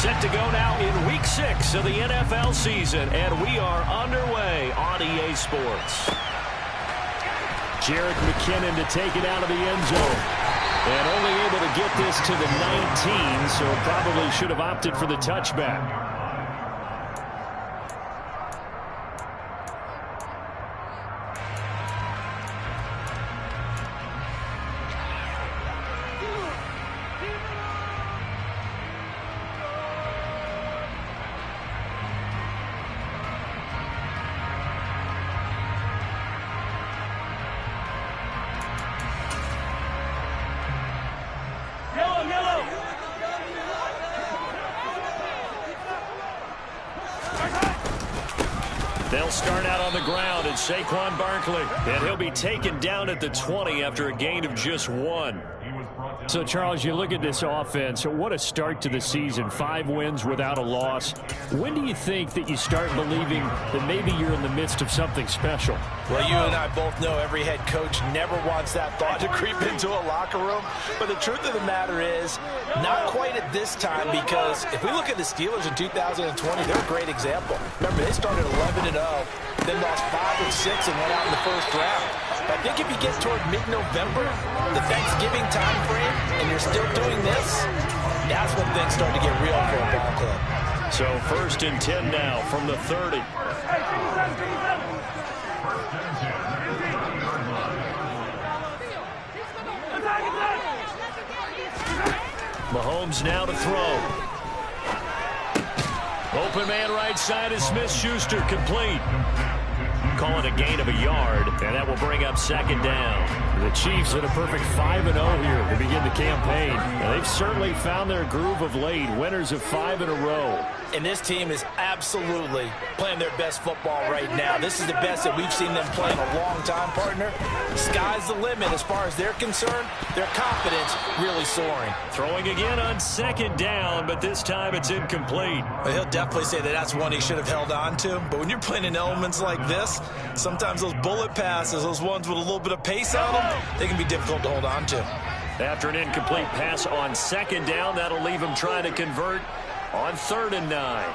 Set to go now in Week 6 of the NFL season, and we are underway on EA Sports. Jerick McKinnon to take it out of the end zone. And only able to get this to the 19, so probably should have opted for the touchback. They'll start out on the ground, and Saquon Barkley. And he'll be taken down at the 20 after a gain of just 1. So, Charles, you look at this offense, what a start to the season. 5 wins without a loss. When do you think that you start believing that maybe you're in the midst of something special? Well, you and I both know every head coach never wants that thought to creep into a locker room. But the truth of the matter is, not quite at this time, because if we look at the Steelers in 2020, they're a great example. Remember, they started 11-0, then lost 5 and 6 and went out in the first round. But I think if you get toward mid-November, the Thanksgiving time frame, and you're still doing this, that's when things start to get real for a ball club. So 1st and 10 now from the 30. Mahomes now to throw. Open man right side is Smith-Schuster, complete. Call it a gain of a yard, and that will bring up 2nd down. The Chiefs hit a perfect 5-0 here to begin the campaign. And they've certainly found their groove of late, winners of 5 in a row. And this team is absolutely playing their best football right now. This is the best that we've seen them play in a long time, partner. Sky's the limit as far as they're concerned. Their confidence really soaring. Throwing again on 2nd down, but this time it's incomplete. Well, he'll definitely say that that's one he should have held on to. But when you're playing in elements like this, sometimes those bullet passes, those ones with a little bit of pace on them, they can be difficult to hold on to. After an incomplete pass on 2nd down, that'll leave him trying to convert on 3rd and 9.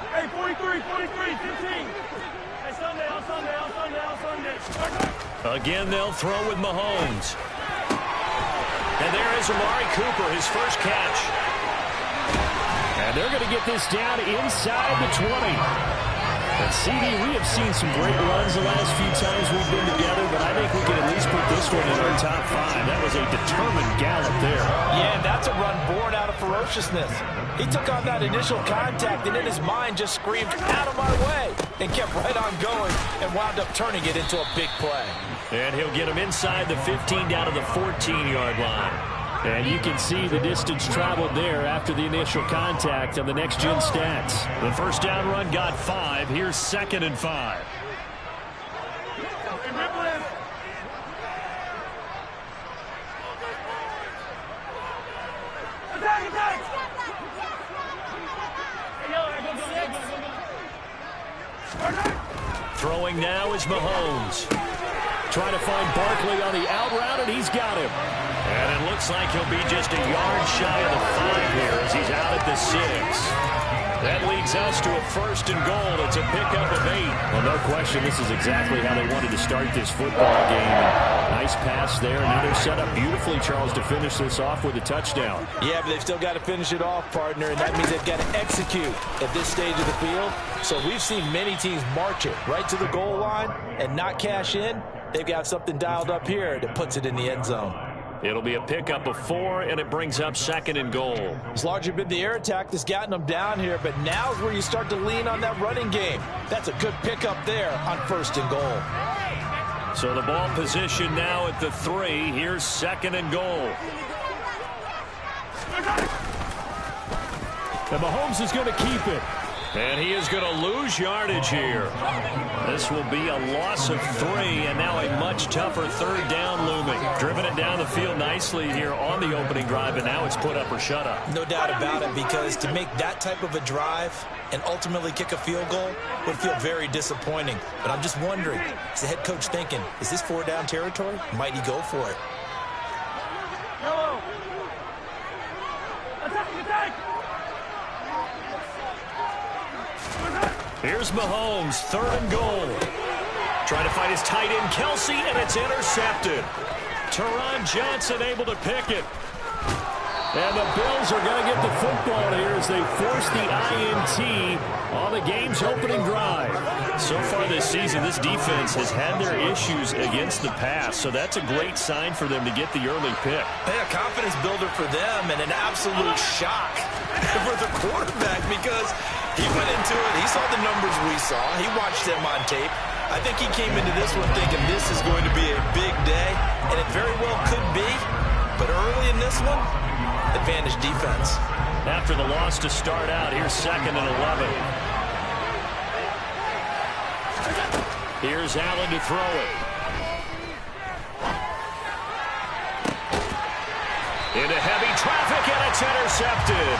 Hey, 43, 15. Hey, Sunday. Again, they'll throw with Mahomes. And there is Amari Cooper, his first catch. And they're going to get this down inside the 20. And, CD, we have seen some great runs the last few times we've been together, but I think we can at least put this one in our top 5. That was a determined gallop there. Yeah, and that's a run born out of ferociousness. He took on that initial contact, and in his mind just screamed, out of my way, and kept right on going and wound up turning it into a big play. And he'll get him inside the 15 down to the 14-yard line. And you can see the distance traveled there after the initial contact on the next-gen stats. The first down run got 5. Here's 2nd and 5. Throwing now is Mahomes. Trying to find Barkley on the out route, and he's got him. And it looks like he'll be just a yard shy of the 5 here as he's out at the 6. That leads us to a 1st and goal. It's a pickup of 8. Well, no question, this is exactly how they wanted to start this football game. Nice pass there. Now they're set up beautifully, Charles, to finish this off with a touchdown. Yeah, but they've still got to finish it off, partner, and that means they've got to execute at this stage of the field. So we've seen many teams march it right to the goal line and not cash in. They've got something dialed up here that puts it in the end zone. It'll be a pickup of 4, and it brings up 2nd and goal. It's largely been the air attack that's gotten them down here, but now's where you start to lean on that running game. That's a good pickup there on 1st and goal. So the ball position now at the 3. Here's 2nd and goal. And Mahomes is going to keep it. And he is going to lose yardage here. This will be a loss of 3, and now a much tougher third down looming. Driven it down the field nicely here on the opening drive, and now it's put up or shut up. No doubt about it, because to make that type of a drive and ultimately kick a field goal would feel very disappointing. But I'm just wondering, is the head coach thinking, is this 4-down territory? Might he go for it? Yellow. Attack, attack. Here's Mahomes, 3rd and goal. Trying to find his tight end, Kelsey, and it's intercepted. Teron Johnson able to pick it. And the Bills are going to get the football here as they force the INT on the game's opening drive. So far this season, this defense has had their issues against the pass, so that's a great sign for them to get the early pick. A confidence builder for them and an absolute shock for the quarterback, because he went into it, he saw the numbers we saw, he watched them on tape. I think he came into this one thinking this is going to be a big day, and it very well could be, but early in this one, advantage defense. After the loss to start out, here's 2nd and 11. Here's Allen to throw it. Into heavy traffic, and it's intercepted.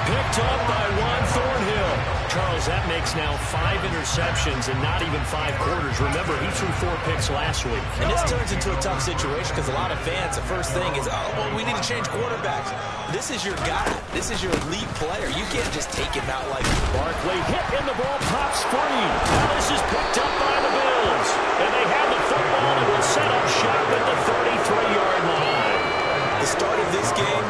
Picked up by Juan Thornhill. Charles, that makes now 5 interceptions and not even 5 quarters. Remember, he threw 4 picks last week. And this turns into a tough situation because a lot of fans, the first thing is, oh, well, we need to change quarterbacks. This is your guy. This is your elite player. You can't just take him out like Barkley hit and the ball pops free. Now this is picked up by the Bills. And they have the football and will set up shop at the 33-yard line. The start of this game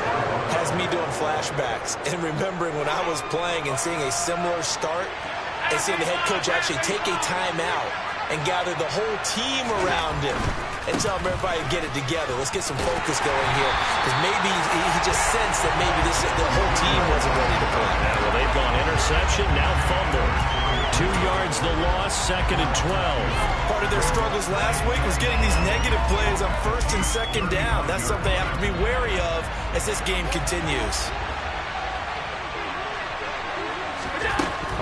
has me doing flashbacks and remembering when I was playing and seeing a similar start and seeing the head coach actually take a timeout and gather the whole team around him and tell everybody to get it together. Let's get some focus going here, because maybe he just sensed that maybe the whole team wasn't ready to play. Yeah, well, they've gone interception, now fumble. 2 yards the loss, 2nd and 12. Part of their struggles last week was getting these negative plays on 1st and 2nd down. That's something they have to be wary of as this game continues.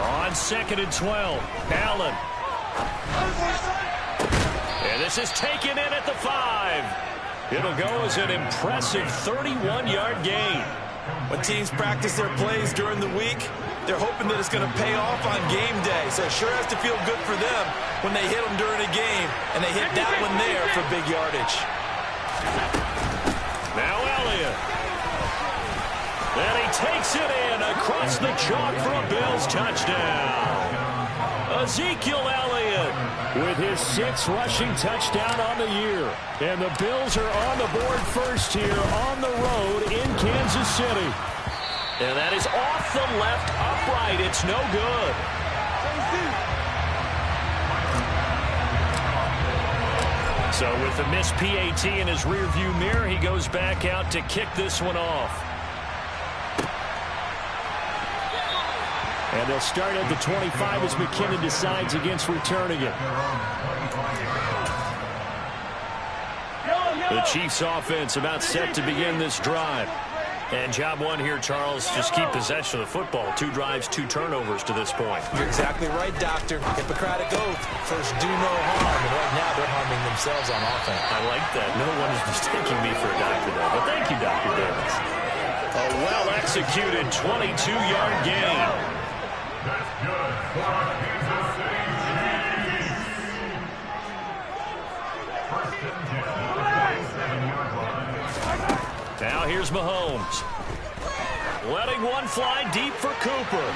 On 2nd and 12, Allen. And this is taken in at the 5. It'll go as an impressive 31-yard gain. When teams practice their plays during the week, they're hoping that it's going to pay off on game day. So it sure has to feel good for them when they hit them during a game, and they hit that one there for big yardage. Now Elliott. And he takes it in across the chalk for a Bills touchdown. Ezekiel Elliott with his 6th rushing touchdown on the year. And the Bills are on the board first here on the road in Kansas City. And that is off the left upright. It's no good. So with the missed PAT in his rearview mirror, he goes back out to kick this one off. And they'll start at the 25 as McKinnon decides against returning it. The Chiefs offense about set to begin this drive. And job one here, Charles, just keep possession of the football. 2 drives, 2 turnovers to this point. You're exactly right, Doctor. Hippocratic oath. First, do no harm. And right now, they're harming themselves on offense. I like that. No one is mistaking me for a doctor, though. But thank you, Dr. Davis. A well-executed 22-yard gain. That's good for Kansas City Chiefs. First and 7-yard line. Now here's Mahomes. Letting one fly deep for Cooper.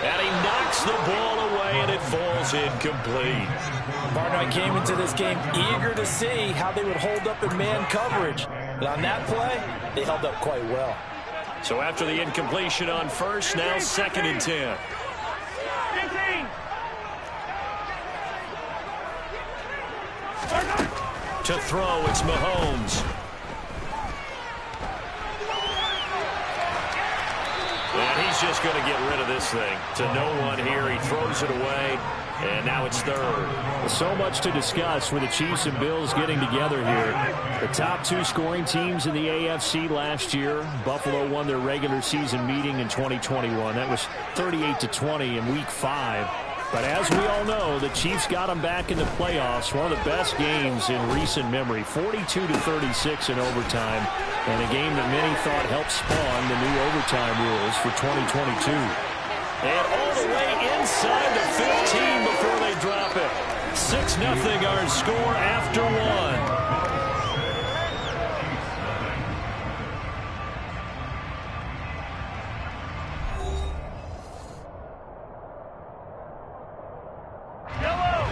And he knocks the ball away, and it falls incomplete. Partner, I came into this game eager to see how they would hold up in man coverage. But on that play, they held up quite well. So after the incompletion on first, now 2nd and 10. 15. To throw, it's Mahomes. And he's just going to get rid of this thing. To no one here. He throws it away. And now it's third. So much to discuss with the Chiefs and Bills getting together here. The top two scoring teams in the AFC last year. Buffalo won their regular season meeting in 2021. That was 38-20 in Week 5. But as we all know, the Chiefs got them back in the playoffs. One of the best games in recent memory. 42-36 in overtime. And a game that many thought helped spawn the new overtime rules for 2022. And all the way inside the 15 before they drop it. 6-0 our score after one.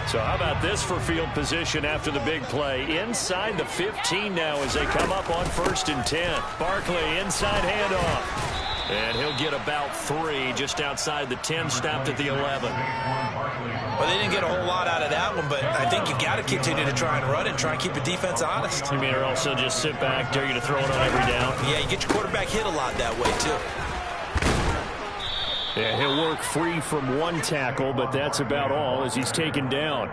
So how about this for field position after the big play? Inside the 15 now as they come up on 1st and 10. Barkley inside handoff. And he'll get about 3 just outside the 10, stopped at the 11. Well, they didn't get a whole lot out of that one, but I think you've got to continue to try and run and try and keep the defense honest. You mean or also just sit back, dare you to throw it on every down? Yeah, you get your quarterback hit a lot that way, too. Yeah, he'll work free from one tackle, but that's about all as he's taken down.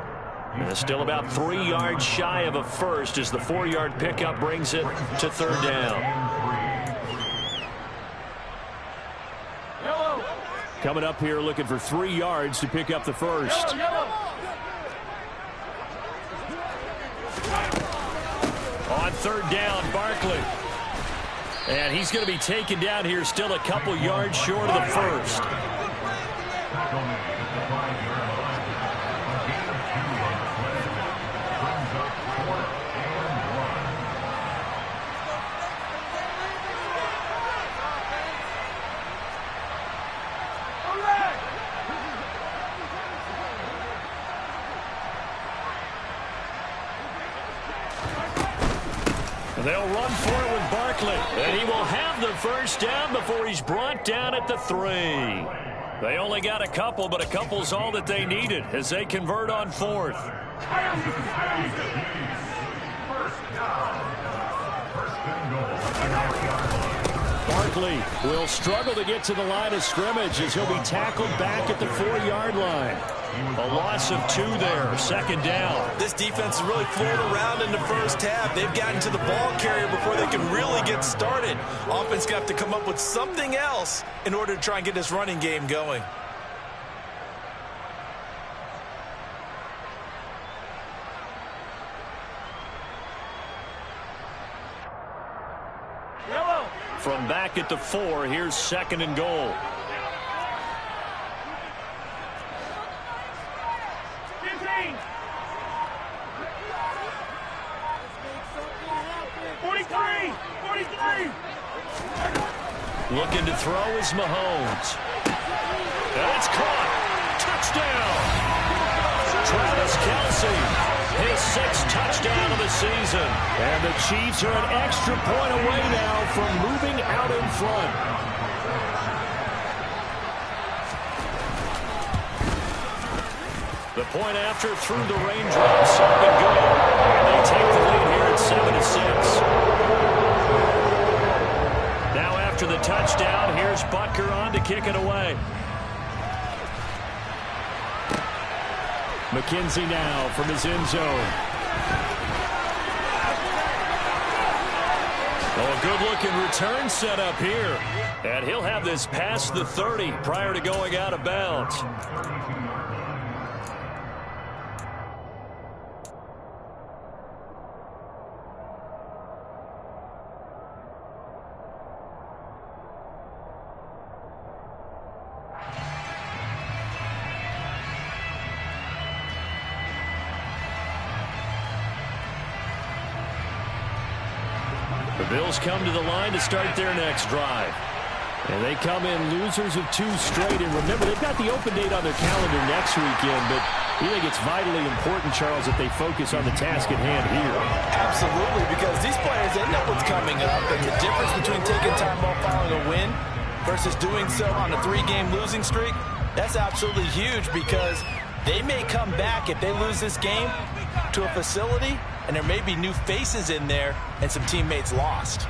And still about 3 yards shy of a first as the 4-yard pickup brings it to 3rd down. Coming up here looking for 3 yards to pick up the first. On 3rd down, Barkley. And he's going to be taken down here still a couple yards short of the first. They'll run for it with Barkley. And he will have the first down before he's brought down at the 3. They only got a couple, but a couple's all that they needed as they convert on 4th. Barkley will struggle to get to the line of scrimmage as he'll be tackled back at the 4-yard line. A loss of 2 there, 2nd down. This defense is really fooling around in the first half. They've gotten to the ball carrier before they can really get started. Offense got to come up with something else in order to try and get this running game going. From back at the 4, here's 2nd and goal. Looking to throw is Mahomes. And it's caught. Touchdown. Travis Kelce, his 6th touchdown of the season. And the Chiefs are an extra point away now from moving out in front. The point after through the raindrops. Up and good. And they take the lead here at 7-6. Now after the touchdown, here's Butker on to kick it away. McKenzie now from his end zone. Oh, a good-looking return set up here. And he'll have this past the 30 prior to going out of bounds. The Bills come to the line to start their next drive. And they come in losers of 2 straight. And remember, they've got the open date on their calendar next weekend. But we think it's vitally important, Charles, that they focus on the task at hand here. Absolutely, because these players, they know what's coming up. And the difference between taking time off following a win versus doing so on a 3-game losing streak, that's absolutely huge because they may come back if they lose this game to a facility and there may be new faces in there and some teammates lost.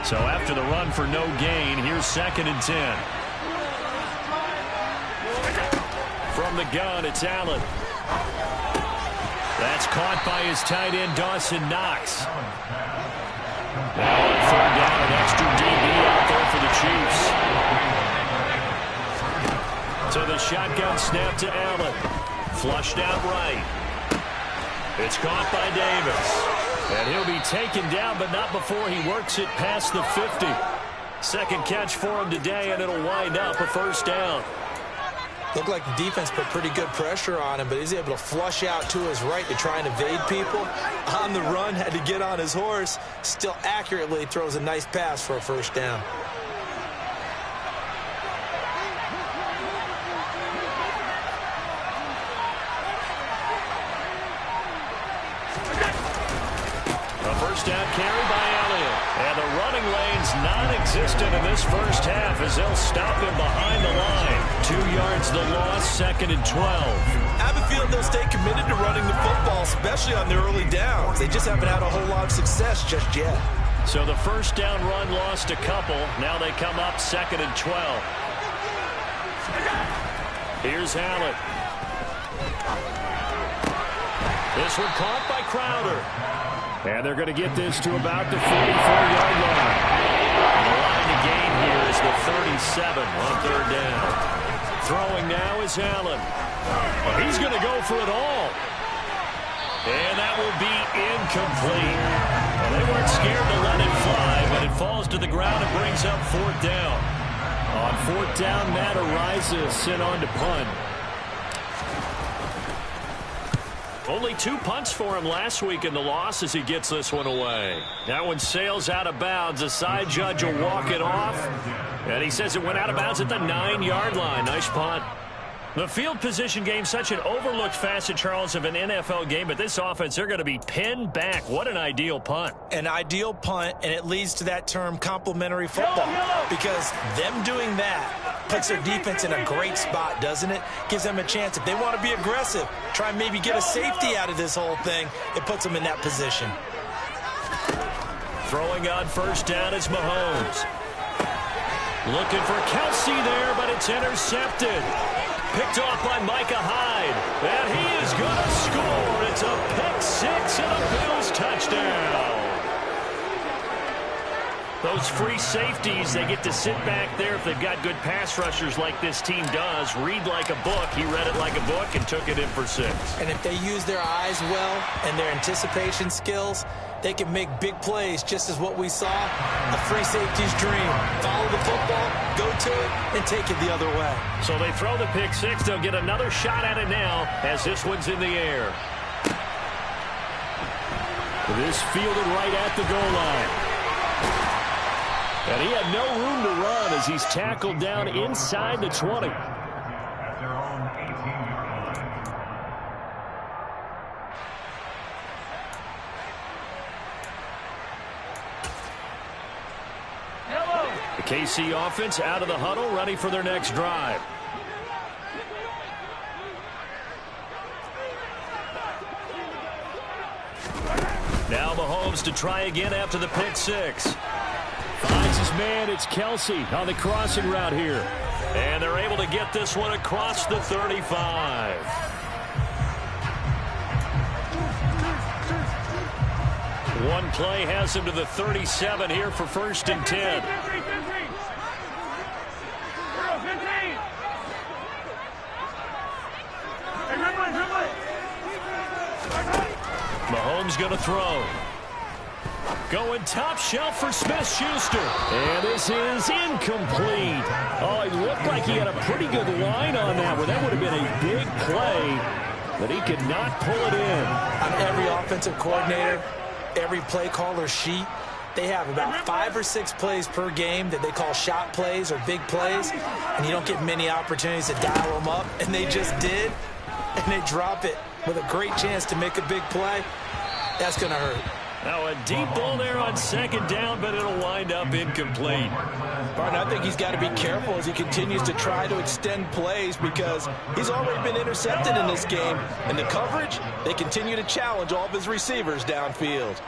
So after the run for no gain, here's 2nd and 10. From the gun, it's Allen. That's caught by his tight end, Dawson Knox. Now on third down, an extra DB out there for the Chiefs. So the shotgun snap to Allen. Flushed out right. It's caught by Davis. And he'll be taken down, but not before he works it past the 50. Second catch for him today, and it'll wind up a first down. Looked like the defense put pretty good pressure on him, but he's able to flush out to his right to try and evade people. On the run, had to get on his horse. Still accurately throws a nice pass for a first down. Down carry by Elliott. And the running lane's non-existent in this first half as they'll stop him behind the line. 2 yards the loss, 2nd and 12. I have a feeling they'll stay committed to running the football, especially on their early downs. They just haven't had a whole lot of success just yet. So the first down run lost a couple. Now they come up 2nd and 12. Here's Allen. This one caught by Crowder. And they're going to get this to about the 44-yard line. The line to gain here is the 37 on third down. Throwing now is Allen. He's going to go for it all. And that will be incomplete. Well, they weren't scared to let it fly, but it falls to the ground and brings up fourth down. On fourth down, Matt Araiza sent on to punt. Only 2 punts for him last week in the loss as he gets this one away. That one sails out of bounds. The side judge will walk it off. And he says it went out of bounds at the 9-yard line. Nice punt. The field position game, such an overlooked facet, Charles, of an NFL game. But this offense, they're going to be pinned back. What an ideal punt. An ideal punt, and it leads to that term complementary football. Because them doing that puts their defense in a great spot, doesn't it? Gives them a chance. If they want to be aggressive, try and maybe get a safety out of this whole thing, it puts them in that position. Throwing on first down is Mahomes. Looking for Kelsey there, but it's intercepted. Picked off by Micah Hyde. And he is going to score. It's a pick-6 and a Bills touchdown. Those free safeties, they get to sit back there if they've got good pass rushers like this team does. Read like a book. He read it like a book and took it in for 6. And if they use their eyes well and their anticipation skills, they can make big plays, just as what we saw. A free safety's dream. Follow the football, go to it, and take it the other way. So they throw the pick-6. They'll get another shot at it now as this one's in the air. This fielded right at the goal line. And he had no room to run as he's tackled down inside the 20. The KC offense out of the huddle, ready for their next drive. Now Mahomes to try again after the pick-6. Finds his man. It's Kelsey on the crossing route here. And they're able to get this one across the 35. One play has him to the 37 here for 1st and 10. Mahomes going to throw. Going top shelf for Smith-Schuster. And this is incomplete. Oh, it looked like he had a pretty good line on that one. That would have been a big play, but he could not pull it in. On every offensive coordinator, every play caller sheet, they have about 5 or 6 plays per game that they call shot plays or big plays, and you don't get many opportunities to dial them up, and they just did, and they drop it with a great chance to make a big play. That's going to hurt. Now a deep ball there on 2nd down, but it'll wind up incomplete. Barton, I think he's got to be careful as he continues to try to extend plays because he's already been intercepted in this game. And the coverage, they continue to challenge all of his receivers downfield.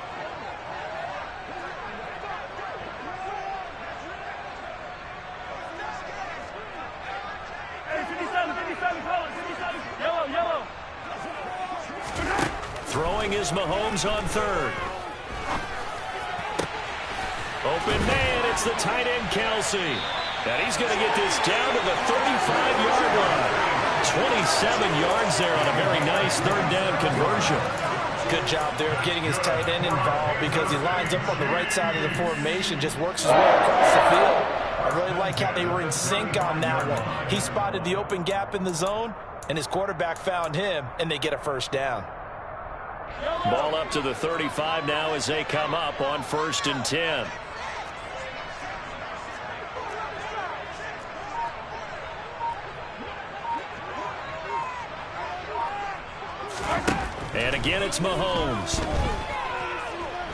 Hey, 57, call it, 57. Throwing is Mahomes on third. Open man, it's the tight end Kelce. And he's going to get this down to the 35-yard line. 27 yards there on a very nice third down conversion. Good job there of getting his tight end involved because he lines up on the right side of the formation, just works his way across the field. I really like how they were in sync on that one. He spotted the open gap in the zone, and his quarterback found him, and they get a first down. Ball up to the 35 now as they come up on 1st and 10. And again, it's Mahomes.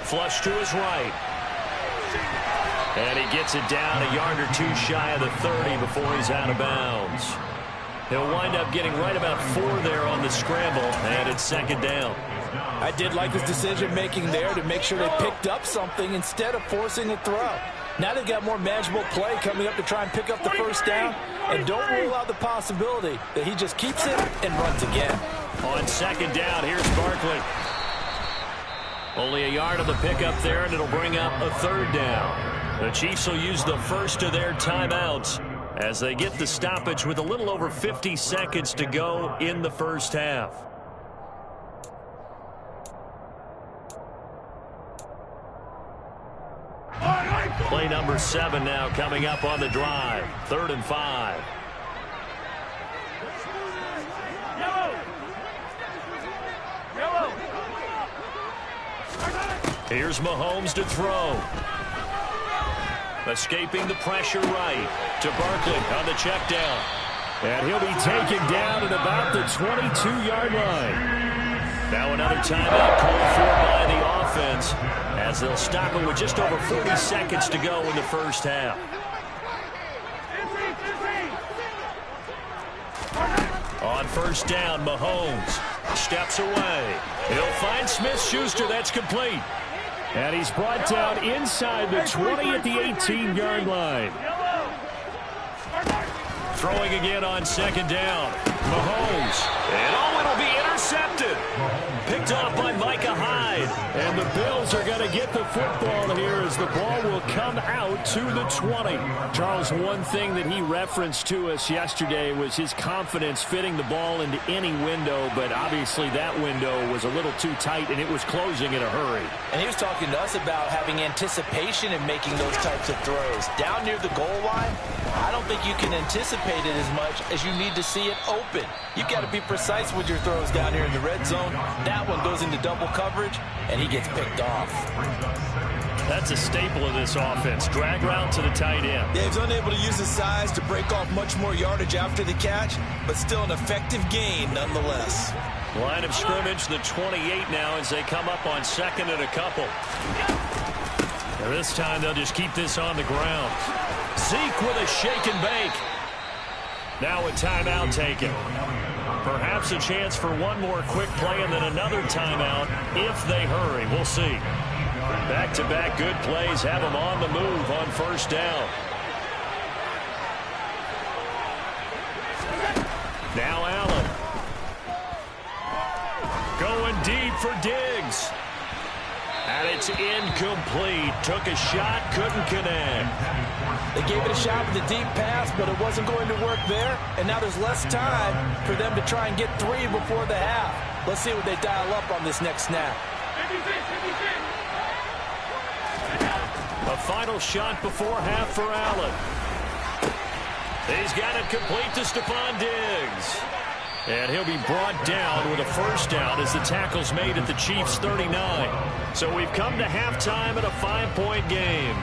Flush to his right. And he gets it down a yard or two shy of the 30 before he's out of bounds. He'll wind up getting right about 4 there on the scramble, and it's 2nd down. I did like his decision-making there to make sure they picked up something instead of forcing a throw. Now they've got more manageable play coming up to try and pick up the first down, and don't rule out the possibility that he just keeps it and runs again. On 2nd down, here's Barkley. Only a yard of the pickup there, and it'll bring up a 3rd down. The Chiefs will use the first of their timeouts as they get the stoppage with a little over 50 seconds to go in the first half. Play number 7 now coming up on the drive. 3rd and 5. Here's Mahomes to throw. Escaping the pressure right to Barkley on the check down. And he'll be taken down at about the 22-yard line. Now another timeout called for by the offense as they'll stop it with just over 40 seconds to go in the first half. On 1st down, Mahomes steps away. He'll find Smith-Schuster. That's complete. And he's brought down inside the 20 at the 18-yard line. Throwing again on 2nd down. Mahomes. And it'll be intercepted. Picked off by Micah Hyde. And the Bills are going to get the football here as the ball will come out to the 20. Charles, one thing that he referenced to us yesterday was his confidence fitting the ball into any window, but obviously that window was a little too tight and it was closing in a hurry. And he was talking to us about having anticipation in making those types of throws. Down near the goal line, I don't think you can anticipate it as much as you need to see it open. You've got to be precise with your throws down here in the red zone. That one goes into double coverage, and he gets picked off. That's a staple of this offense. Drag route to the tight end. Yeah, he's unable to use his size to break off much more yardage after the catch, but still an effective gain nonetheless. Line of scrimmage, the 28 now as they come up on 2nd and a couple. And this time they'll just keep this on the ground. Zeke with a shake and bake. Now a timeout taken. Perhaps a chance for one more quick play and then another timeout if they hurry. We'll see. Back-to-back good plays have them on the move on 1st down. Now Allen. Going deep for Diggs. And it's incomplete. Took a shot, couldn't connect. They gave it a shot with a deep pass, but it wasn't going to work there. And now there's less time for them to try and get 3 before the half. Let's see what they dial up on this next snap. A final shot before half for Allen. He's got it complete to Stephon Diggs. And he'll be brought down with a first down as the tackle's made at the Chiefs' 39. So we've come to halftime at a 5-point game.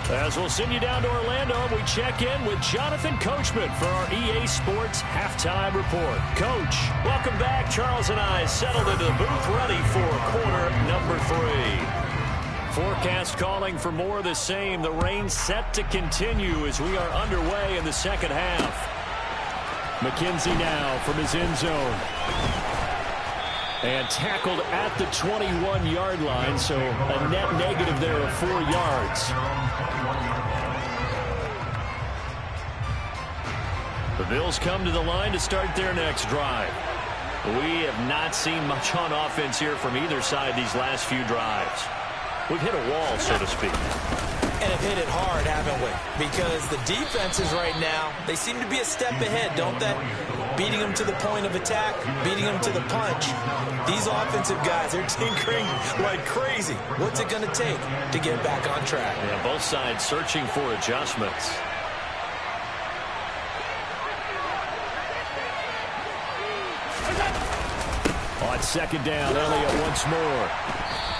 As we'll send you down to Orlando, we check in with Jonathan Coachman for our EA Sports Halftime Report. Coach, welcome back. Charles and I settled into the booth ready for quarter number 3. Forecast calling for more of the same. The rain set to continue as we are underway in the second half. McKenzie now from his end zone. And tackled at the 21-yard line, so a net negative there of 4 yards. The Bills come to the line to start their next drive. We have not seen much on offense here from either side these last few drives. We've hit a wall, so to speak. And have hit it hard, haven't we? Because the defenses right now, they seem to be a step ahead, don't they? Beating them to the point of attack, beating them to the punch. These offensive guys, they're tinkering like crazy. What's it going to take to get back on track? Yeah, both sides searching for adjustments. On second down, Elliott once more.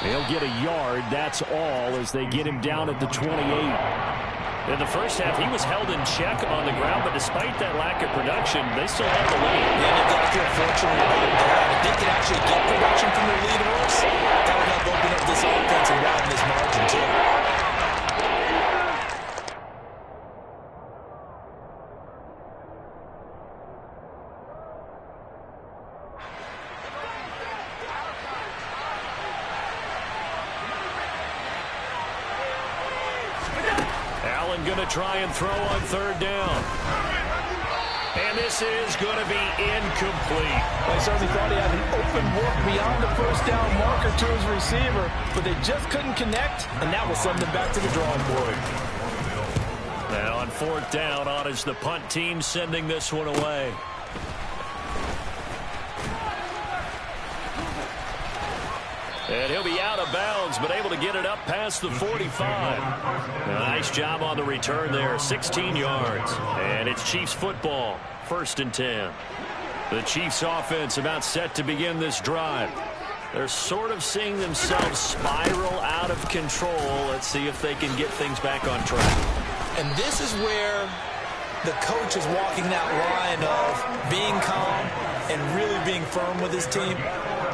He'll get a yard, that's all, as they get him down at the 28. In the first half, he was held in check on the ground, but despite that lack of production, they still have the lead. Yeah, they've got to feel fortunate about that. If they can actually get production from their lead horse, that would help open up this offense and widen this margin, too. Going to try and throw on third down. And this is going to be incomplete. I certainly thought he had an open look beyond the first down marker to his receiver, but they just couldn't connect, and that will send them back to the drawing board. Now on fourth down, on is the punt team sending this one away. And he'll be out of bounds, but able to get it up past the 45. Nice job on the return there, 16 yards. And it's Chiefs football, 1st and 10. The Chiefs offense about set to begin this drive. They're sort of seeing themselves spiral out of control. Let's see if they can get things back on track. And this is where the coach is walking that line of being calm and really being firm with his team.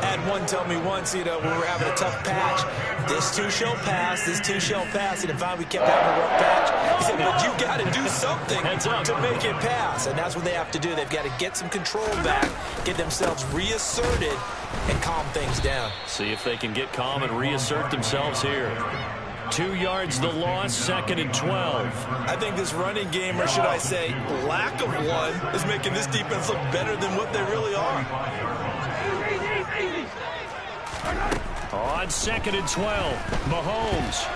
Had one tell me once, we were having a tough patch. This too shall pass, this too shall pass. And if we kept having a rough patch, he said, but you got to do something to make it pass. And that's what they have to do. They've got to get some control back, get themselves reasserted, and calm things down. See if they can get calm and reassert themselves here. 2 yards the loss, 2nd and 12. I think this running game, or should I say lack of one, is making this defense look better than what they really are. On 2nd and 12, Mahomes.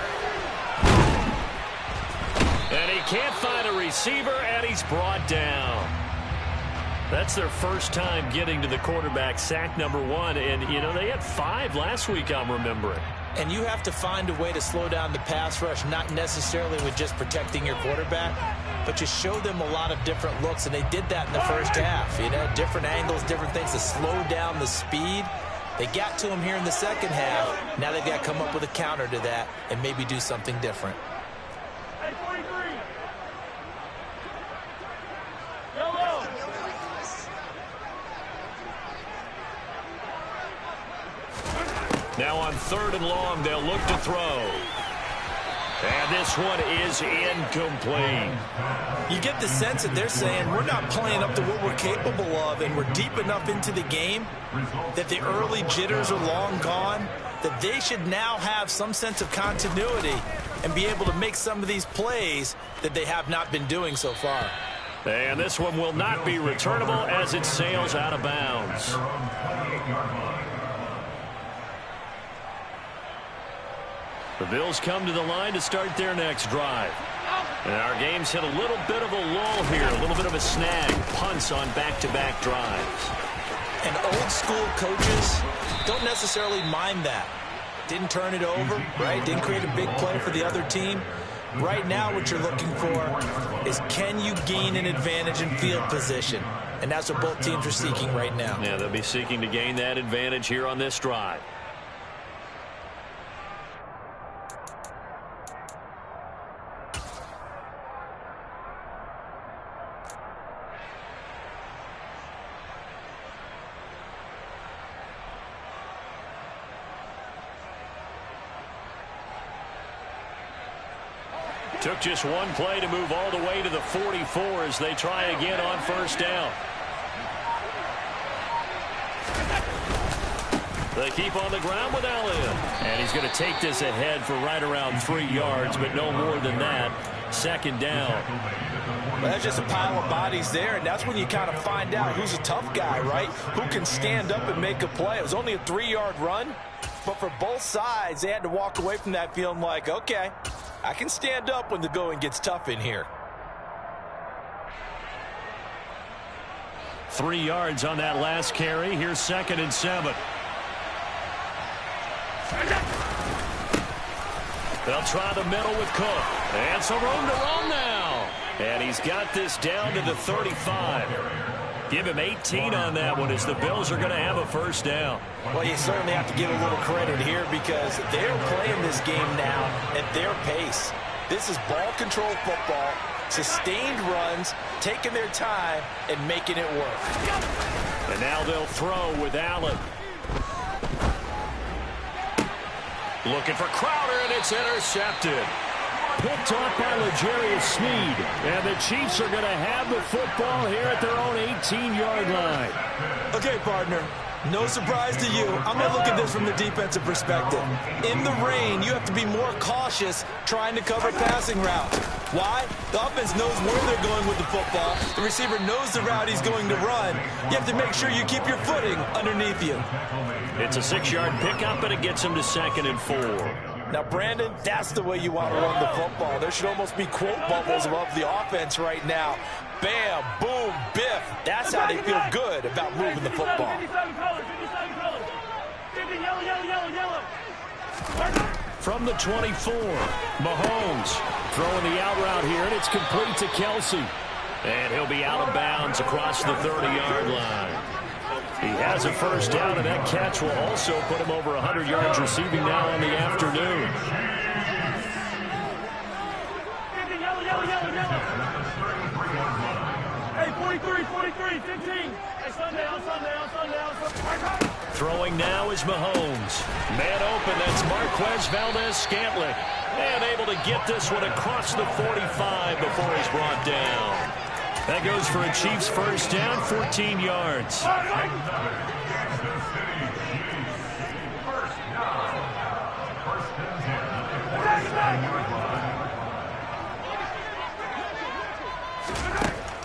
And he can't find a receiver, and he's brought down. That's their first time getting to the quarterback, sack number 1. And, they had 5 last week, I'm remembering. And you have to find a way to slow down the pass rush, not necessarily with just protecting your quarterback, but you show them a lot of different looks, and they did that in the first half. Different angles, different things to slow down the speed. They got to him here in the second half. Now they've got to come up with a counter to that and maybe do something different. Now on 3rd and long, they'll look to throw. And this one is incomplete. You get the sense that they're saying we're not playing up to what we're capable of, and we're deep enough into the game that the early jitters are long gone, that they should now have some sense of continuity and be able to make some of these plays that they have not been doing so far. And this one will not be returnable as it sails out of bounds. The Bills come to the line to start their next drive. And our game's hit a little bit of a lull here, a little bit of a snag. Punts on back-to-back drives. And old school coaches don't necessarily mind that. Didn't turn it over, right? Didn't create a big play for the other team. Right now what you're looking for is, can you gain an advantage in field position? And that's what both teams are seeking right now. Yeah, they'll be seeking to gain that advantage here on this drive. Took just one play to move all the way to the 44 as they try again on 1st down. They keep on the ground with Elliott. And he's going to take this ahead for right around 3 yards, but no more than that. Second down. Well, that's just a pile of bodies there, and that's when you kind of find out who's a tough guy, right? Who can stand up and make a play. It was only a 3-yard run, but for both sides, they had to walk away from that feeling like, okay, I can stand up when the going gets tough in here. 3 yards on that last carry. Here's 2nd and 7. They'll try the middle with Cook. And some room to run now. And he's got this down to the 35. Give him 18 on that one as the Bills are going to have a first down. Well, you certainly have to give a little credit here because they're playing this game now at their pace. This is ball control football, sustained runs, taking their time, and making it work. And now they'll throw with Allen. Looking for Crowder, and it's intercepted. Picked off by L'Jarius Sneed. And the Chiefs are going to have the football here at their own 18-yard line. Okay, partner. No surprise to you. I'm going to look at this from the defensive perspective. In the rain, you have to be more cautious trying to cover passing routes. Why? The offense knows where they're going with the football. The receiver knows the route he's going to run. You have to make sure you keep your footing underneath you. It's a 6-yard pickup, and it gets him to 2nd and 4. Now, Brandon, that's the way you want to run the football. There should almost be quote bubbles above the offense right now. Bam, boom, biff. That's how they feel good about moving the football. From the 24, Mahomes throwing the out route here, and it's complete to Kelsey. And he'll be out of bounds across the 30-yard line. He has a first down, and that catch will also put him over 100 yards receiving now on the afternoon. Hey, 43, 15. Hey, Sunday. Throwing now is Mahomes. Man open, that's Marquez Valdes-Scantling. And able to get this one across the 45 before he's brought down. That goes for a Chiefs first down, 14 yards.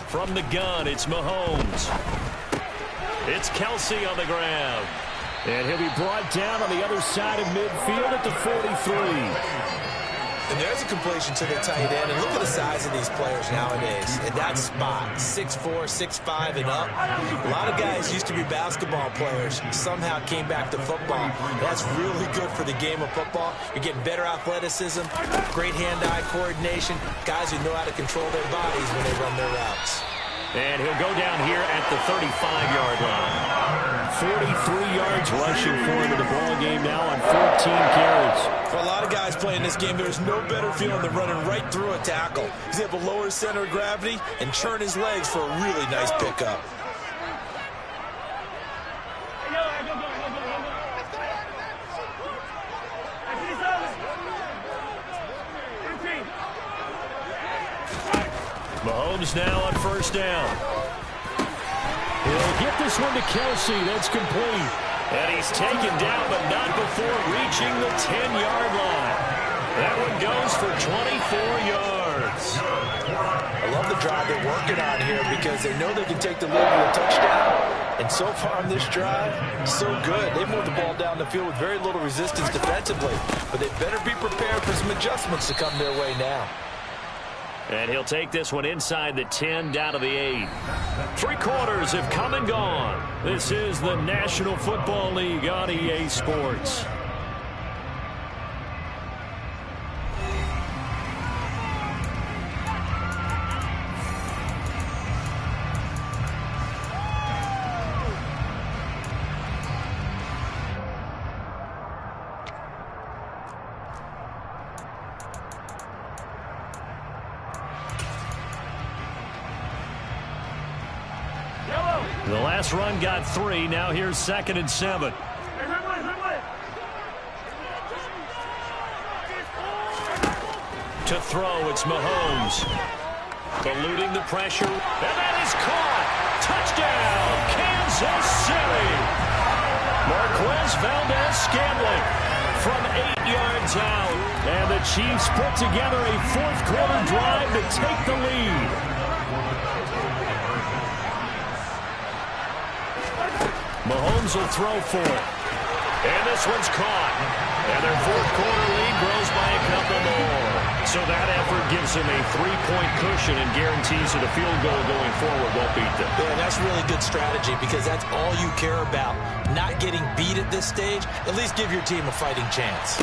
From the gun, it's Mahomes. It's Kelsey on the ground. And he'll be brought down on the other side of midfield at the 43. And there's a completion to the tight end. And look at the size of these players nowadays. In that spot, 6'4", 6'5", and up. A lot of guys used to be basketball players. Somehow came back to football. That's really good for the game of football. You're getting better athleticism, great hand-eye coordination, guys who know how to control their bodies when they run their routes. And he'll go down here at the 35-yard line. 43 yards rushing for him in the ball game now on 14 carries. For a lot of guys playing this game, there's no better feeling than running right through a tackle. He's able to lower his center of gravity and churn his legs for a really nice pickup. Mahomes now on first down. He'll get this one to Kelsey. That's complete. And he's taken down, but not before reaching the 10-yard line. That one goes for 24 yards. I love the drive they're working on here because they know they can take the lead to a touchdown. And so far on this drive, so good. They moved the ball down the field with very little resistance defensively. But they better be prepared for some adjustments to come their way now. And he'll take this one inside the 10, down to the 8. 3 quarters have come and gone. This is the National Football League on EA Sports. The last run got 3. Now here's 2nd and 7. To throw, it's Mahomes. Eluding the pressure. And that is caught. Touchdown, Kansas City. Marquez Valdez-Scantling from 8 yards out. And the Chiefs put together a fourth-quarter drive to take the lead. Mahomes will throw for it. And this one's caught. And their fourth-quarter lead grows by a couple more. So that effort gives them a 3-point cushion and guarantees that a field goal going forward won't beat them. Yeah, that's really good strategy because that's all you care about. Not getting beat at this stage. At least give your team a fighting chance.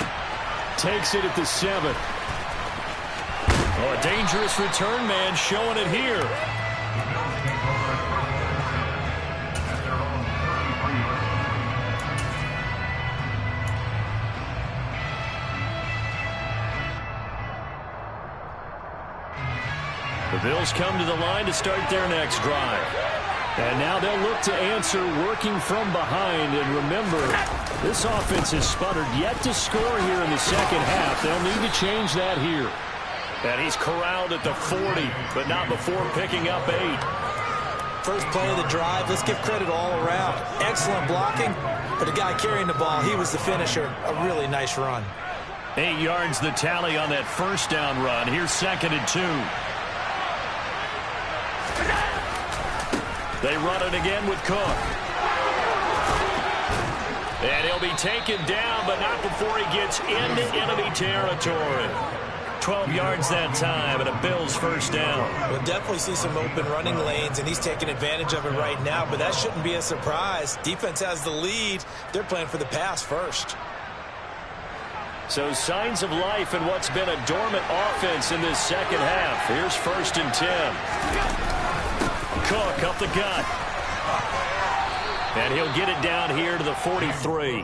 Takes it at the 7. Oh, a dangerous return man showing it here. The Bills come to the line to start their next drive. And now they'll look to answer working from behind. And remember, this offense has sputtered yet to score here in the second half. They'll need to change that here. And he's corralled at the 40, but not before picking up 8. First play of the drive, let's give credit all around. Excellent blocking, but the guy carrying the ball, he was the finisher. A really nice run. 8 yards the tally on that first down run. Here's 2nd and 2. They run it again with Cook. And he'll be taken down, but not before he gets into enemy territory. 12 yards that time, and a Bills first down. We'll definitely see some open running lanes, and he's taking advantage of it right now, but that shouldn't be a surprise. Defense has the lead. They're playing for the pass first. So signs of life in what's been a dormant offense in this second half. Here's 1st and 10. Cook up the gut. And he'll get it down here to the 43.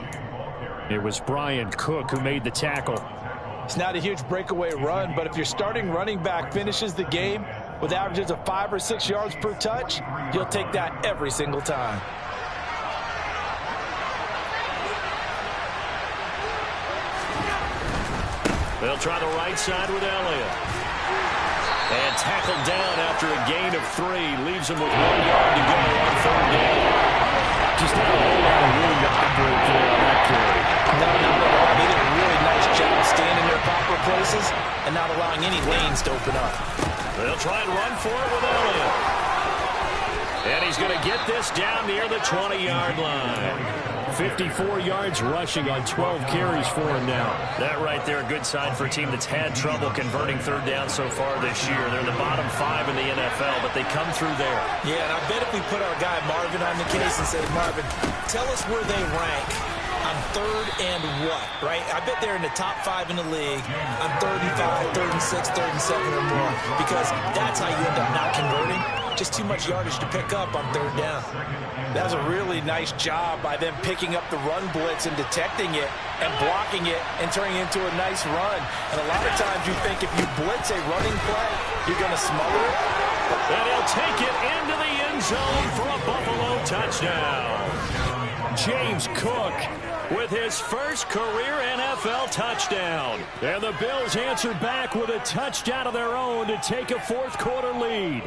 It was Brian Cook who made the tackle. It's not a huge breakaway run, but if your starting running back finishes the game with averages of 5 or 6 yards per touch, you'll take that every single time. They'll try the right side with Elliott. And tackled down after a gain of 3. Leaves him with 1 yard to go on 3rd down. Just not a whole lot of room to operate there on that carry. No, not at all. They did a really nice job staying in their proper places and not allowing any lanes to open up. They'll try and run for it with Elliott. And he's going to get this down near the 20-yard line. 54 yards rushing on 12 carries for him now. That right there, a good sign for a team that's had trouble converting 3rd down so far this year. They're in the bottom 5 in the NFL, but they come through there. Yeah, and I bet if we put our guy Marvin on the case and say, Marvin, tell us where they rank on 3rd and what, right? I bet they're in the top 5 in the league on 3rd and 5, 3rd and 6, 3rd and 7 or more, because that's how you end up not converting. Just too much yardage to pick up on 3rd down. That was a really nice job by them picking up the run blitz and detecting it and blocking it and turning it into a nice run. And a lot of times you think if you blitz a running play, you're going to smother it. And he'll take it into the end zone for a Buffalo touchdown. James Cook with his first career NFL touchdown. And the Bills answer back with a touchdown of their own to take a fourth-quarter lead.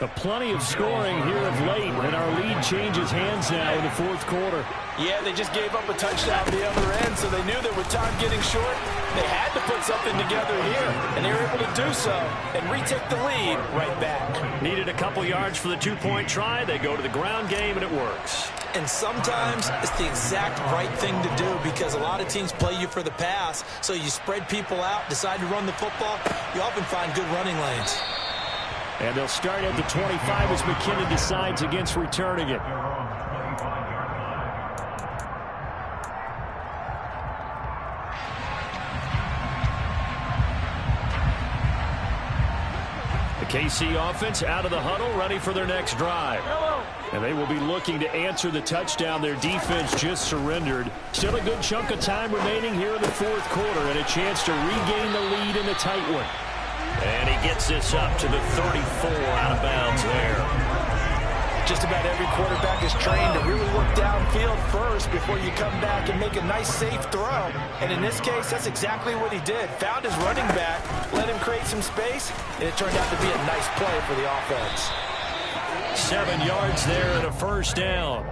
But plenty of scoring here of late, and our lead changes hands now in the fourth quarter. Yeah, they just gave up a touchdown at the other end, so they knew that with time getting short, they had to put something together here, and they were able to do so and retake the lead right back. Needed a couple yards for the two-point try. They go to the ground game, and it works. And sometimes it's the exact right thing to do because a lot of teams play you for the pass, so you spread people out, decide to run the football, you often find good running lanes. And they'll start at the 25 as McKinnon decides against returning it. The KC offense out of the huddle, ready for their next drive. And they will be looking to answer the touchdown their defense just surrendered. Still a good chunk of time remaining here in the fourth quarter and a chance to regain the lead in a tight one. And he gets this up to the 34 out of bounds there. Just about every quarterback is trained to really look downfield first before you come back and make a nice, safe throw. And in this case, that's exactly what he did. Found his running back, let him create some space, and it turned out to be a nice play for the offense. 7 yards there and a first down.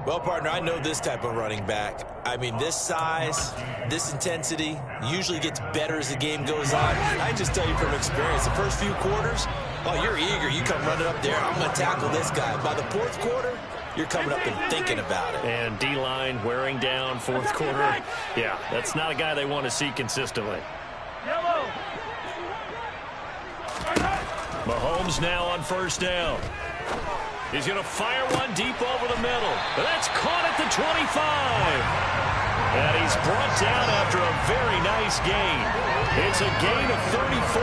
Well, partner, I know this type of running back. I mean, this size, this intensity usually gets better as the game goes on. I just tell you from experience, the first few quarters, oh, you're eager. You come running up there, I'm going to tackle this guy. By the fourth quarter, you're coming up and thinking about it. And D-line wearing down fourth quarter. Yeah, that's not a guy they want to see consistently. Yellow. Mahomes now on first down. He's going to fire one deep over the middle. That's caught at the 25. And he's brought down after a very nice gain. It's a gain of 34.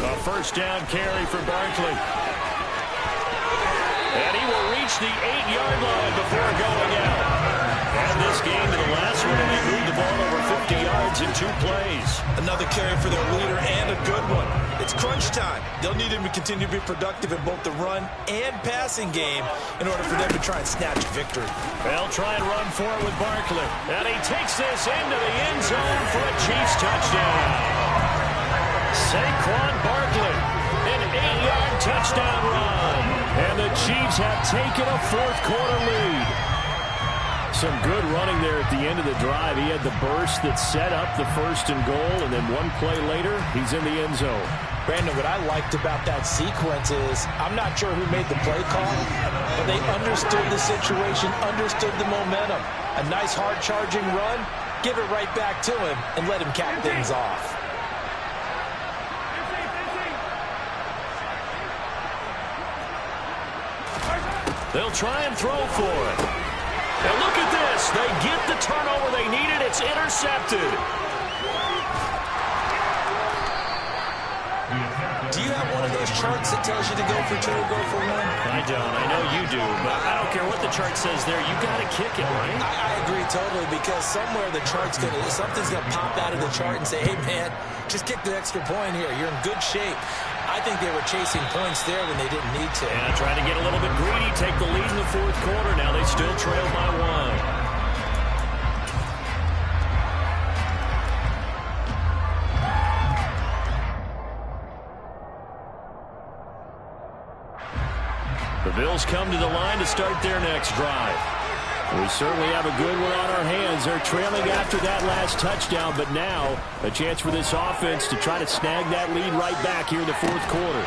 A first down carry for Barkley. And he will reach the 8-yard line before going out. And this game to the last one, and they moved the ball over 50 yards in 2 plays. Another carry for their leader and a good one. It's crunch time. They'll need him to continue to be productive in both the run and passing game in order for them to try and snatch victory. They'll try and run for it with Barkley. And he takes this into the end zone for a Chiefs touchdown. Saquon Barkley, an 8-yard touchdown run. And the Chiefs have taken a fourth-quarter lead. Some good running there at the end of the drive. He had the burst that set up the first and goal, and then one play later, he's in the end zone. Brandon, what I liked about that sequence is I'm not sure who made the play call, but they understood the situation, understood the momentum. A nice hard-charging run, give it right back to him, and let him cap things off. They'll try and throw for it. And look at this. They get the turnover they needed. It's intercepted. Do you have one of those charts that tells you to go for 2 or go for 1? I don't. I know you do, but I don't care what the chart says there. You got to kick it, right? I agree totally, because somewhere the chart's something's going to pop out of the chart and say, hey, man, just kick the extra point here. You're in good shape. I think they were chasing points there when they didn't need to. Yeah, trying to get a little bit greedy, take the lead in the fourth quarter. Now they still trail by 1. The Bills come to the line to start their next drive. We certainly have a good one on our hands. They're trailing after that last touchdown, but now a chance for this offense to try to snag that lead right back here in the fourth quarter.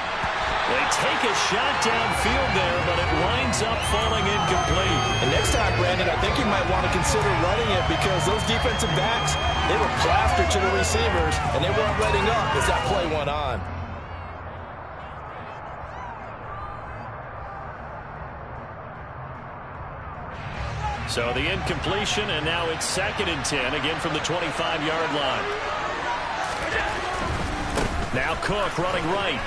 They take a shot downfield there, but it winds up falling incomplete. And next time, Brandon, I think you might want to consider running it, because those defensive backs, they were plastered to the receivers, and they weren't letting up as that play went on. So the incompletion, and now it's 2nd and 10, again from the 25-yard line. Now Cook running right.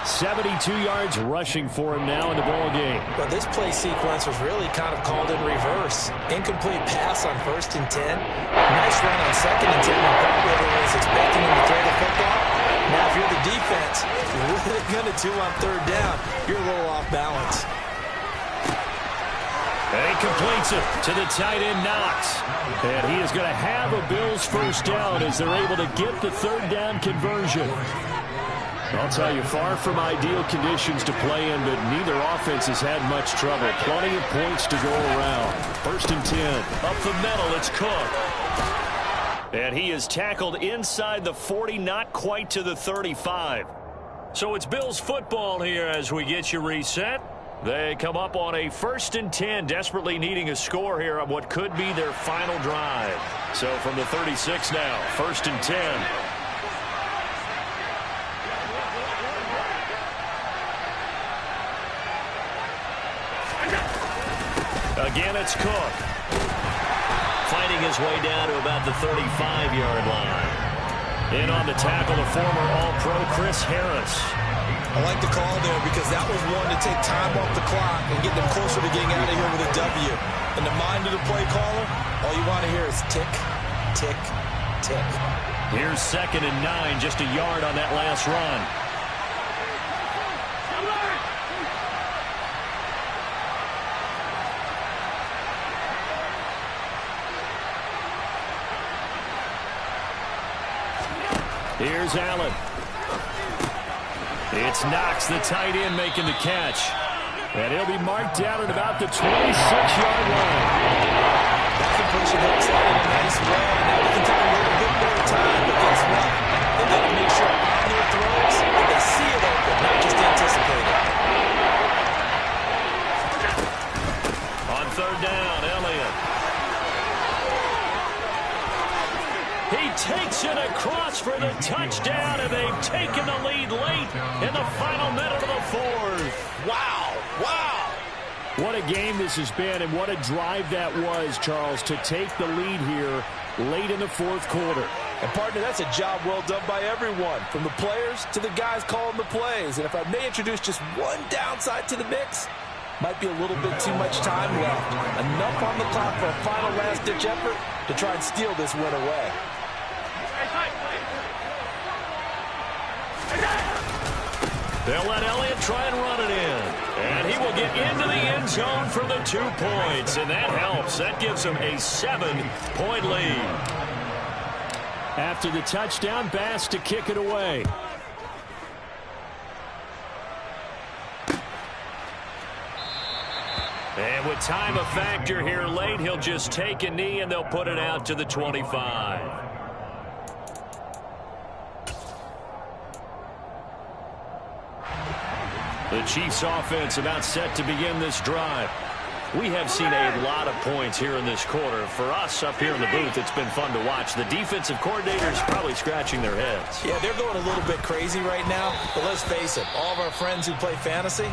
72 yards rushing for him now in the ball game. But this play sequence was really kind of called in reverse. Incomplete pass on 1st and 10. Nice run on 2nd and 10. And probably everyone was expecting him to throw the football. Now, if you're the defense, what are they going to do on 3rd down? You're a little off balance. And he completes it to the tight end, Knox. And he is going to have a Bills first down as they're able to get the 3rd down conversion. I'll tell you, far from ideal conditions to play in, but neither offense has had much trouble. Plenty of points to go around. 1st and 10. Up the middle, it's Cook. And he is tackled inside the 40, not quite to the 35. So it's Bills football here as we get you reset. They come up on a 1st and 10, desperately needing a score here on what could be their final drive. So from the 36 now, 1st and 10. Again, it's Cook. Fighting his way down to about the 35-yard line. In on the tackle, the former All-Pro Chris Harris. I like the call there, because that was one to take time off the clock and get them closer to getting out of here with a W. In the mind of the play caller, all you want to hear is tick, tick, tick. Here's 2nd and 9, just a yard on that last run. Here's Allen. It's Knox, the tight end, making the catch. And he'll be marked down at about the 26-yard line. That completion hooks out in a nice way. Now we can take a little bit more time, but guess what? They got to make sure on their throws that they see it open, not just anticipate it. On third down, Elliott. He takes it across for the touchdown, and they've taken the lead late in the final minute of the fourth. Wow. Wow. What a game this has been, and what a drive that was, Charles, to take the lead here late in the fourth quarter. And, partner, that's a job well done by everyone, from the players to the guys calling the plays. And if I may introduce just one downside to the mix, might be a little bit too much time left. Enough on the clock for a final last-ditch effort to try and steal this win away. They'll let Elliott try and run it in. And he will get into the end zone for the 2 points. And that helps. That gives him a 7-point lead. After the touchdown, Bass to kick it away. And with time a factor here late, he'll just take a knee and they'll put it out to the 25. The Chiefs offense about set to begin this drive. We have seen a lot of points here in this quarter. For us up here in the booth, it's been fun to watch. The defensive coordinators probably scratching their heads. Yeah, they're going a little bit crazy right now. But let's face it, all of our friends who play fantasy,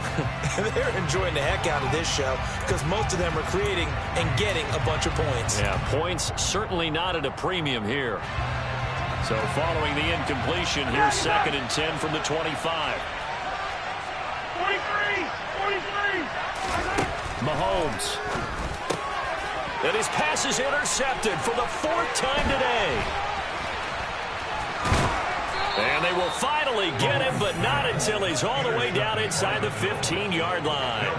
they're enjoying the heck out of this show because most of them are creating and getting a bunch of points. Yeah, points certainly not at a premium here. So following the incompletion, here's 2nd and 10 from the 25. 43! Mahomes. And his pass is intercepted for the 4th time today. And they will finally get him, but not until he's all the way down inside the 15-yard line.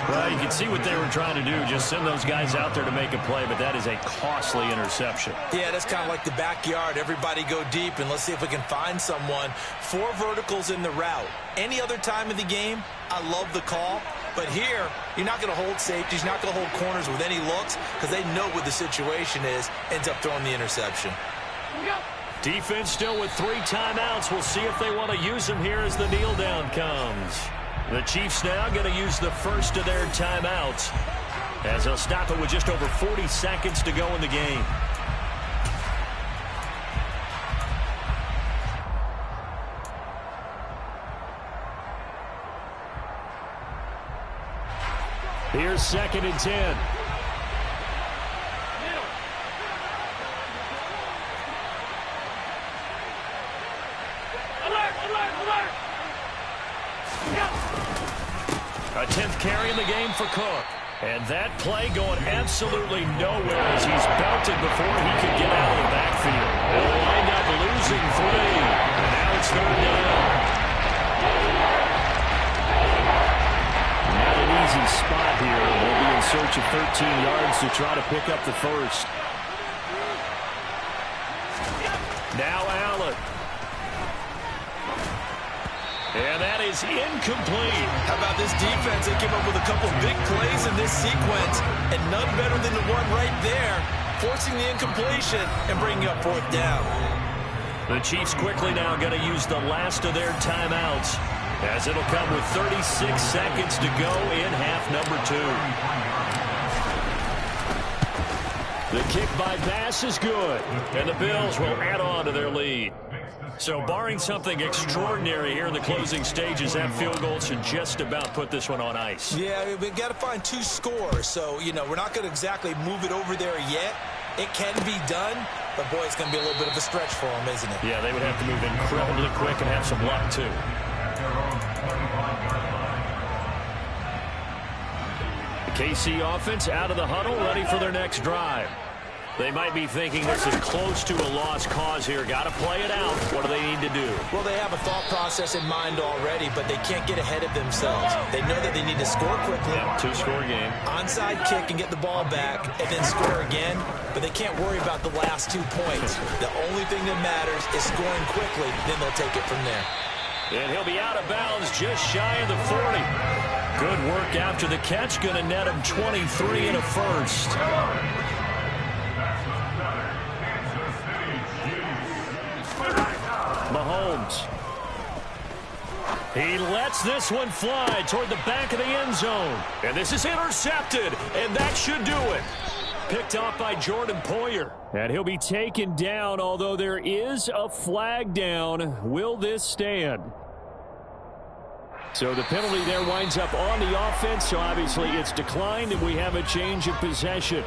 Well, you can see what they were trying to do, just send those guys out there to make a play, but that is a costly interception. Yeah, that's kind of like the backyard. Everybody go deep, and let's see if we can find someone. 4 verticals in the route. Any other time of the game, I love the call. But here, you're not going to hold safeties, you're not going to hold corners with any looks because they know what the situation is, ends up throwing the interception. Defense still with 3 timeouts. We'll see if they want to use them here as the kneel down comes. The Chiefs now going to use the first of their timeouts as they'll stop it with just over 40 seconds to go in the game. Here's 2nd and 10. A 10th carry in the game for Cook. And that play going absolutely nowhere as he's belted before he could get out of the backfield. They'll wind up losing 3. And now it's 3rd down. Not an easy spot here. They'll be in search of 13 yards to try to pick up the first. Now Allen. And that is incomplete. How about this defense? They came up with a couple big plays in this sequence, and none better than the one right there, forcing the incompletion and bringing up 4th down. The Chiefs quickly now going to use the last of their timeouts, as it'll come with 36 seconds to go in half number 2. The kick by Bass is good, and the Bills will add on to their lead. So barring something extraordinary here in the closing stages, that field goal should just about put this one on ice. Yeah, we've got to find 2 scores. So, you know, we're not going to exactly move it over there yet. It can be done, but, boy, it's going to be a little bit of a stretch for them, isn't it? Yeah, they would have to move incredibly quick and have some luck, too. The KC offense out of the huddle, ready for their next drive. They might be thinking this is close to a lost cause here. Got to play it out. What do they need to do? Well, they have a thought process in mind already, but they can't get ahead of themselves. They know that they need to score quickly. Yep, two-score game. Onside kick and get the ball back and then score again, but they can't worry about the last 2 points. The only thing that matters is scoring quickly, then they'll take it from there. And he'll be out of bounds just shy of the 40. Good work after the catch. Going to net him 23 and a first. Mahomes. He lets this one fly toward the back of the end zone. And this is intercepted, and that should do it. Picked off by Jordan Poyer. And he'll be taken down, although there is a flag down. Will this stand? So the penalty there winds up on the offense, so obviously it's declined, and we have a change of possession.